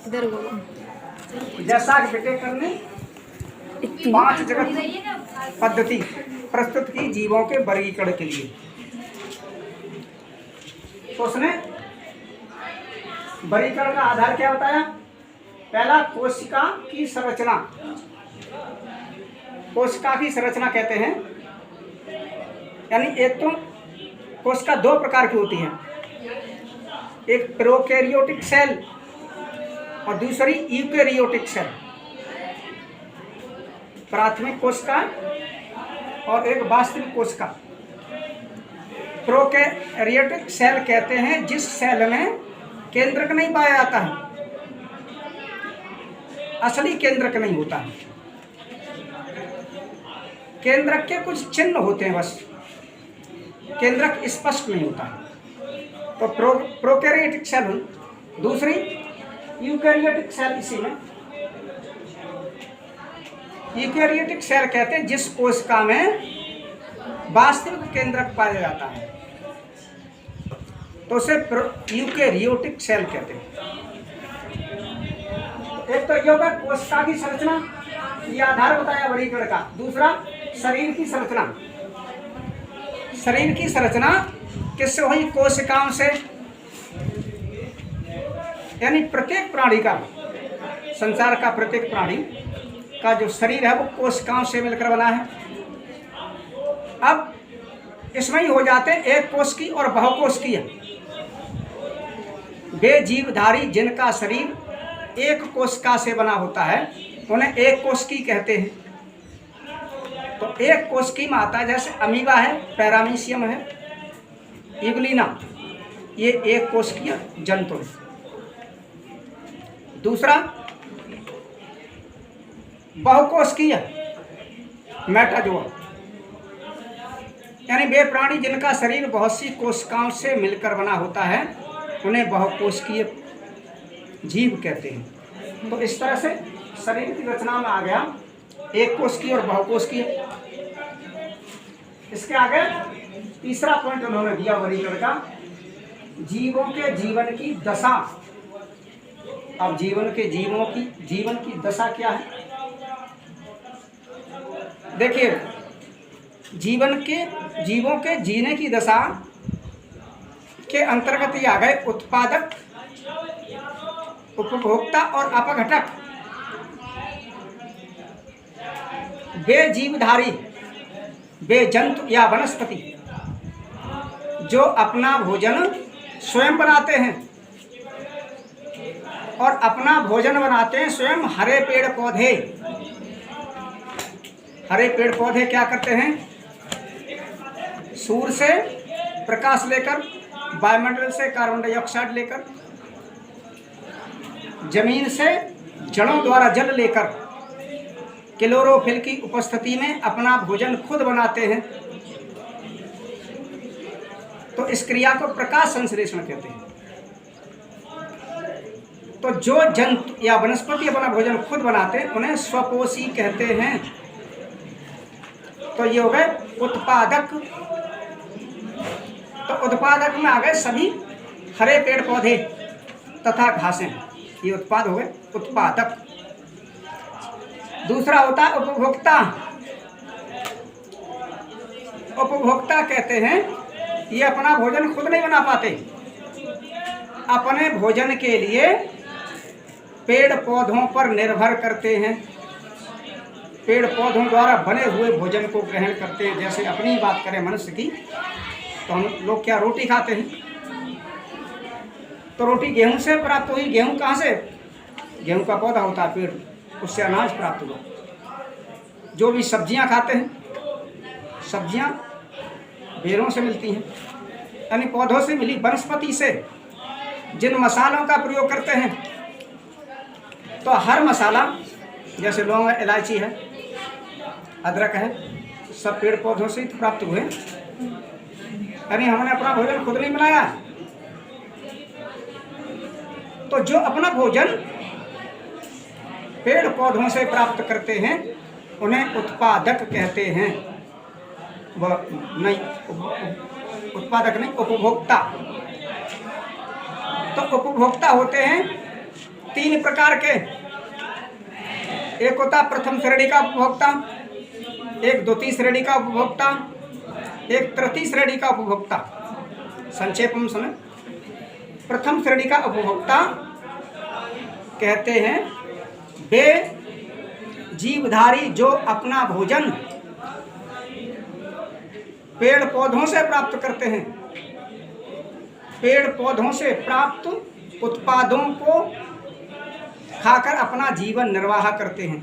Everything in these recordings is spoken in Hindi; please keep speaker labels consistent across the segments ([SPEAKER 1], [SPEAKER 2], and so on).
[SPEAKER 1] इधर बोलो।
[SPEAKER 2] जैसा कि बेटे करने 5 जगत पद्धति प्रस्तुत की जीवों के वर्गीकरण के लिए। तो उसने वर्गीकरण का आधार क्या बताया? पहला, कोशिका की संरचना। कोशिका की संरचना कहते हैं, यानी एक तो कोशिका 2 प्रकार की होती है, एक प्रोकैरियोटिक सेल और दूसरी यूकैरियोटिक सेल। प्राथमिक कोशिका और एक वास्तविक कोशिका। प्रोकैरियोटिक सेल कहते हैं जिस सेल में केंद्रक नहीं पाया जाता है, असली केंद्रक नहीं होता है, केंद्रक के कुछ चिन्ह होते हैं बस, केंद्रक स्पष्ट नहीं होता है। तो प्रोकैरियोटिक सेल। दूसरी यूकैरियोटिक सेल। इसी में यूकैरियोटिक सेल कहते हैं जिस कोशिका में वास्तविक केंद्रक पाया जाता है, तो उसे यूकैरियोटिक सेल कहते हैं। एक तो ये होगा कोशिका की संरचना, ये आधार बताया वर्गीकरण का। दूसरा, शरीर की संरचना। शरीर की संरचना किससे हुई? कोशिकाओं से। यानी प्रत्येक प्राणी का, संसार का प्रत्येक प्राणी का जो शरीर है वो कोशिकाओं से मिलकर बना है। अब इसमें ही हो जाते हैं एक कोशिकीय और बहुकोशिकीय। वे जीवधारी जिनका शरीर एक कोशिका से बना होता है उन्हें एक कोशिकीय कहते हैं। तो एक कोशिकीय में आता है जैसे अमीबा है, पैरामीशियम है, इग्लिना, ये एक कोशिकीय जंतु है। दूसरा, बहुकोशिकीय मेटाजोआ, यानी वे प्राणी जिनका शरीर बहुत सी कोशिकाओं से मिलकर बना होता है उन्हें बहुकोशिकीय जीव कहते हैं। तो इस तरह से शरीर की रचना में आ गया एक कोशिकीय और बहुकोशिकीय। इसके आगे तीसरा पॉइंट उन्होंने दिया वर्गीकरण का, जीवों के जीवन की दशा। अब जीवन की दशा क्या है? देखिए, जीवों के जीने की दशा के अंतर्गत ये आ गए उत्पादक, उपभोक्ता और अपघटक। वे जीवधारी, वे जंतु या वनस्पति जो अपना भोजन स्वयं बनाते हैं, और अपना भोजन बनाते हैं स्वयं हरे पेड़ पौधे। हरे पेड़ पौधे क्या करते हैं? सूर्य से प्रकाश लेकर, वायुमंडल से कार्बन डाइऑक्साइड लेकर, जमीन से जड़ों द्वारा जल लेकर, क्लोरोफिल की उपस्थिति में अपना भोजन खुद बनाते हैं। तो इस क्रिया को प्रकाश संश्लेषण कहते हैं। तो जो जंतु या वनस्पति अपना भोजन खुद बनाते हैं उन्हें स्वपोषी कहते हैं। तो ये हो गए उत्पादक। तो उत्पादक में आ गए सभी हरे पेड़ पौधे तथा घासें, ये उत्पाद हो गए उत्पादक। दूसरा होता है उपभोक्ता। उपभोक्ता कहते हैं ये अपना भोजन खुद नहीं बना पाते, अपने भोजन के लिए पेड़ पौधों पर निर्भर करते हैं, पेड़ पौधों द्वारा बने हुए भोजन को ग्रहण करते हैं। जैसे अपनी बात करें मनुष्य की, तो हम लोग क्या रोटी खाते हैं, तो रोटी गेहूं से प्राप्त हुई। गेहूं कहाँ से? गेहूं का पौधा होता है पेड़, उससे अनाज प्राप्त हुआ। जो भी सब्जियां खाते हैं, सब्जियां बेरों से मिलती हैं, यानी पौधों से मिली। वनस्पति से जिन मसालों का प्रयोग करते हैं, तो हर मसाला जैसे लौंग है, इलायची है, अदरक है, सब पेड़ पौधों से प्राप्त हुए। यानी हमने अपना भोजन खुद नहीं बनाया। तो जो अपना भोजन पेड़ पौधों से प्राप्त करते हैं उन्हें उत्पादक कहते हैं। वह नहीं, उत्पादक नहीं, उपभोक्ता। तो उपभोक्ता होते हैं तीन प्रकार के, एक होता प्रथम श्रेणी का उपभोक्ता, एक द्वितीय श्रेणी का उपभोक्ता, एक तृतीय श्रेणी का उपभोक्ता। संक्षेप में सुने। प्रथम श्रेणी का उपभोक्ता कहते हैं वे जीवधारी जो अपना भोजन पेड़ पौधों से प्राप्त करते हैं, पेड़ पौधों से प्राप्त उत्पादों को खाकर अपना जीवन निर्वाह करते हैं।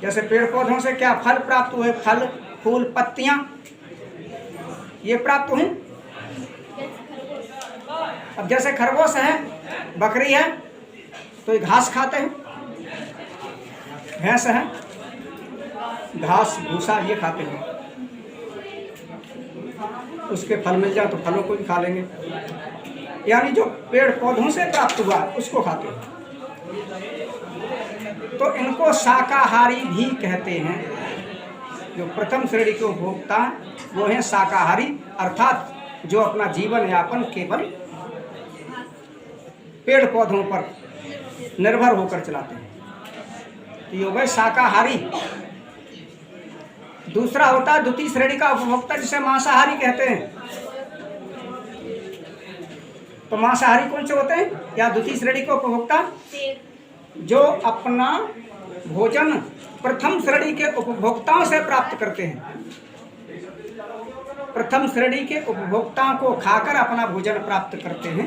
[SPEAKER 2] जैसे पेड़ पौधों से क्या फल प्राप्त हुए, फल फूल पत्तियां ये प्राप्त हुई। अब जैसे खरगोश है, बकरी है तो ये घास खाते हैं, भैंस है घास भूसा ये खाते हैं, उसके फल मिल जाए तो फलों को भी खा लेंगे, यानी जो पेड़ पौधों से प्राप्त हुआ उसको खाते हैं। तो इनको शाकाहारी भी कहते हैं। जो प्रथम श्रेणी के उपभोक्ता वो हैं शाकाहारी, अर्थात जो अपना जीवन यापन केवल पेड़ पौधों पर निर्भर होकर चलाते हैं, तो ये हो गए शाकाहारी। दूसरा होता है द्वितीय श्रेणी का उपभोक्ता जिसे मांसाहारी कहते हैं। तो मांसाहारी कौन से होते हैं या द्वितीय श्रेणी के उपभोक्ता? जो अपना भोजन प्रथम श्रेणी के उपभोक्ताओं से प्राप्त करते हैं। प्रथम श्रेणी के उपभोक्ताओं को खाकर अपना भोजन प्राप्त करते हैं,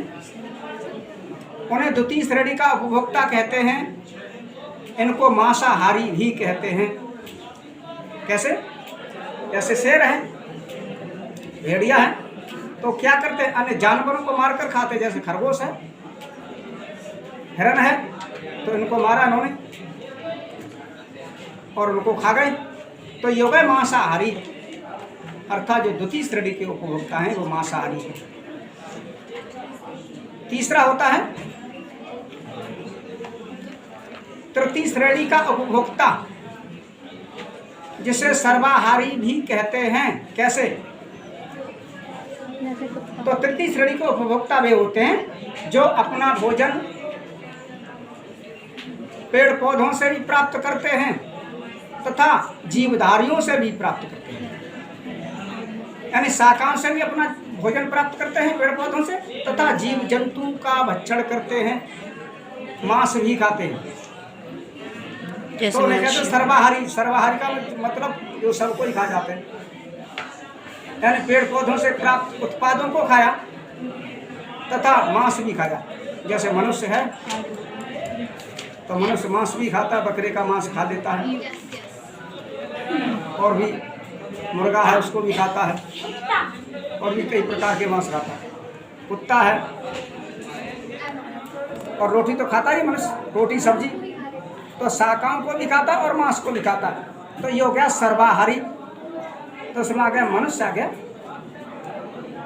[SPEAKER 2] उन्हें द्वितीय श्रेणी का उपभोक्ता कहते हैं। इनको मांसाहारी भी कहते हैं। कैसे? जैसे शेर है, भेड़िया है, तो क्या करते हैं? अन्य जानवरों को मारकर खाते। जैसे खरगोश है, हिरन है, तो इनको मारा इन्होंने और उनको खा गए, तो ये हो गए मांसाहारी। अर्थात जो द्वितीय श्रेणी के उपभोक्ता हैं वो मांसाहारी है। तीसरा होता है तृतीय श्रेणी का उपभोक्ता जिसे सर्वाहारी भी कहते हैं। कैसे? तो तृतीय श्रेणी के उपभोक्ता वे होते हैं जो अपना भोजन पेड़ पौधों से भी प्राप्त करते हैं तथा जीवधारियों से भी प्राप्त करते हैं, यानी शाकाओं से भी अपना भोजन प्राप्त करते हैं पेड़ पौधों से, तथा जीव जंतु का भक्षण करते हैं, मांस भी खाते हैं। तो उन्हें कहते हैं सर्वाहारी। सर्वाहारी का मतलब जो सबको ही खा जाते हैं, यानी पेड़ पौधों से प्राप्त उत्पादों को खाया तथा मांस भी खाया। जैसे मनुष्य है तो मनुष्य मांस भी खाता है, बकरे का मांस खा लेता है, और भी मुर्गा है उसको भी खाता है, और भी कई प्रकार के मांस खाता है। कुत्ता है और रोटी तो खाता ही मनुष्य, रोटी सब्जी, तो शाकाओं को भी खाता और मांस को भी खाता। तो ये हो गया सर्वाहारी। तो उसमें आ गया मनुष्य, आ गया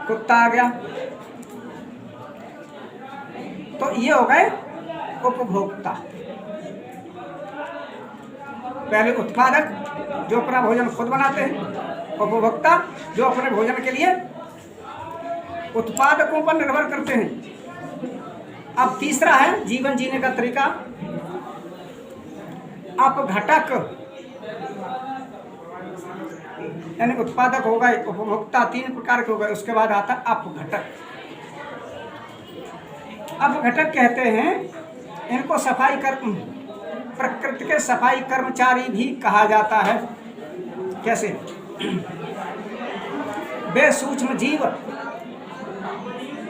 [SPEAKER 2] कुत्ता, आ गया। तो ये हो गए उपभोक्ता। पहले उत्पादक जो अपना भोजन खुद बनाते हैं, उपभोक्ता जो अपने भोजन के लिए उत्पादकों पर निर्भर करते हैं। अब तीसरा है जीवन जीने का तरीका, अपघटक, यानी उत्पादक हो गए, उपभोक्ता तीन प्रकार के हो गए। उसके बाद आता है अपघटक। अपघटक कहते हैं इनको सफाई कर्म, प्रकृति के सफाई कर्मचारी भी कहा जाता है। कैसे? वे सूक्ष्म जीव,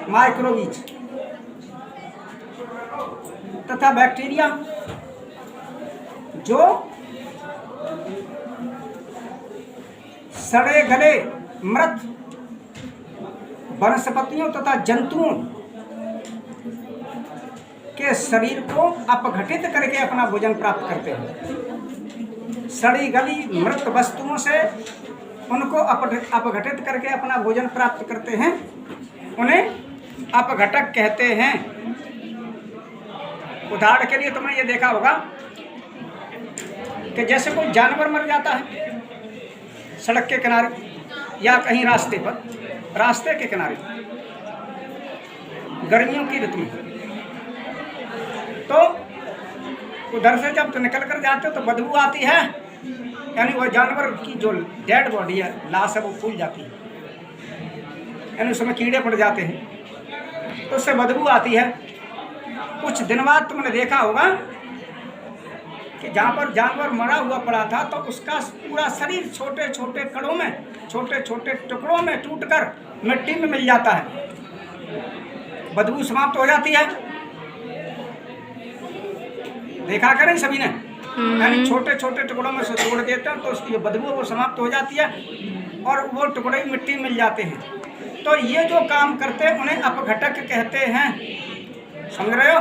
[SPEAKER 2] माइक्रोबीज तथा बैक्टीरिया जो सड़े गले मृत वनस्पतियों तथा जंतुओं के शरीर को अपघटित करके अपना भोजन प्राप्त करते हैं। सड़ी गली मृत वस्तुओं से उनको अपघटित करके अपना भोजन प्राप्त करते हैं, उन्हें अपघटक कहते हैं। उदाहरण के लिए तुमने ये देखा होगा कि जैसे कोई जानवर मर जाता है सड़क के किनारे या कहीं रास्ते पर, रास्ते के किनारे गर्मियों की ऋतु में, उधर से जब तो निकल कर जाते हो तो बदबू आती है, यानी वह जानवर की जो डेड बॉडी है, लाश है, वो फूल जाती है, यानी उसमें कीड़े पड़ जाते हैं तो उससे बदबू आती है। कुछ दिन बाद तुमने देखा होगा कि जहाँ पर जानवर मरा हुआ पड़ा था तो उसका पूरा शरीर छोटे छोटे कणों में, छोटे छोटे टुकड़ों में टूटकर मिट्टी में मिल जाता है, बदबू समाप्त हो जाती है। देखा करें सभी ने, यानी छोटे छोटे टुकड़ों में से तोड़ देते हैं तो उसकी जो बदबू है वो समाप्त हो जाती है और वो टुकड़े मिट्टी में मिल जाते हैं। तो ये जो काम करते हैं उन्हें अपघटक कहते हैं, समझ रहे हो?